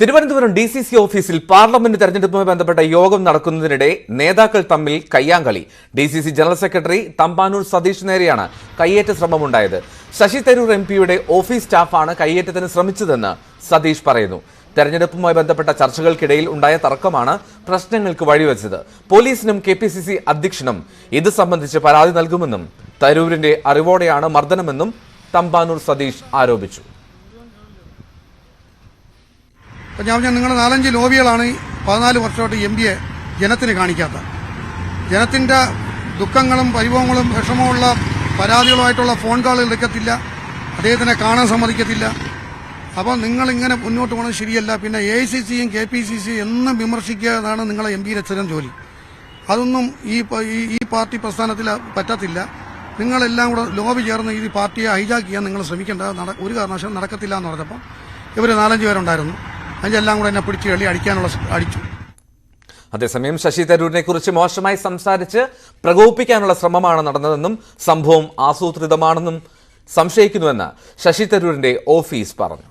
Thiruvananthapuram DCC ഓഫീസിൽ parliament തെരഞ്ഞെടുപ്പുമായി ബന്ധപ്പെട്ട യോഗം നടക്കുന്നതിനിടെ നേതാക്കൾ തമ്മിൽ കയ്യാങ്കളി. DCC general secretary Thampanoor Satheesh നേരെയാണ് കയ്യേറ്റ ശ്രമമുണ്ടായത്. ശശി തരൂർ MPയുടെ ഓഫീസ് സ്റ്റാഫാണ് കയ്യേറ്റത്തിന് ശ്രമിച്ചതെന്ന് സതീഷ് പറയുന്നു. തെരഞ്ഞെടുപ്പുമായി ബന്ധപ്പെട്ട ചർച്ചകൾക്കിടയിൽ ഉണ്ടായ തർക്കമാണ് പ്രശ്നങ്ങൾക്ക് വഴിവെച്ചത്. പോലീസിനും KPCC അധ്യക്ഷനും ഇത് സംബന്ധിച്ച് പരാതി നൽകുമെന്നും തരൂരിന്റെ അറിവോടെയാണ് മർദ്ദനമെന്നും തമ്പാനൂർ സതീഷ് ആരോപിച്ചു. ഞാൻ നിങ്ങൾ 4-5 ലോബികളാണ് 14 വർഷമായിട്ട് MPയെ ജനത്തിന് കാണിക്കാത്ത. ജനത്തിൻ്റെ ദുഃഖങ്ങളും പരിഭവങ്ങളും വിഷമമുള്ള പരാതികളുമായിട്ടുള്ള ഫോൺ കോളുകൾ എടുക്കത്തില്ല, അദ്ദേഹത്തിനെ കാണാൻ സമ്മതിക്കത്തില്ല. അപ്പോൾ നിങ്ങളിങ്ങനെ മുന്നോട്ട് പോകുന്നത് ശരിയല്ല. പിന്നെ AICCയും KPCC എന്നും വിമർശിക്കുന്നതാണ് നിങ്ങളെ MPയുടെ സ്ഥിരം ജോലി. അതൊന്നും ഈ പാർട്ടി പ്രസ്ഥാനത്തിൽ പറ്റത്തില്ല. നിങ്ങളെല്ലാം കൂടെ ലോബി ചേർന്ന് ഈ പാർട്ടിയെ ഹൈജാക്ക് ചെയ്യാൻ നിങ്ങൾ ശ്രമിക്കേണ്ട, ഒരു കാരണവശാലും നടക്കത്തില്ല എന്ന് പറഞ്ഞപ്പോൾ ഇവർ 4-5 പേരുണ്ടായിരുന്നു. അതിലെല്ലാം കൂടെ എന്നെ പിടിച്ച് അടിച്ചു. അതേസമയം ശശി തരൂരിനെ കുറിച്ച് മോശമായി സംസാരിച്ച് പ്രകോപിപ്പിക്കാനുള്ള ശ്രമമാണ് നടന്നതെന്നും സംഭവം ആസൂത്രിതമാണെന്നും സംശയിക്കുന്നുവെന്ന് ശശി തരൂരിന്റെ ഓഫീസ് പറഞ്ഞു.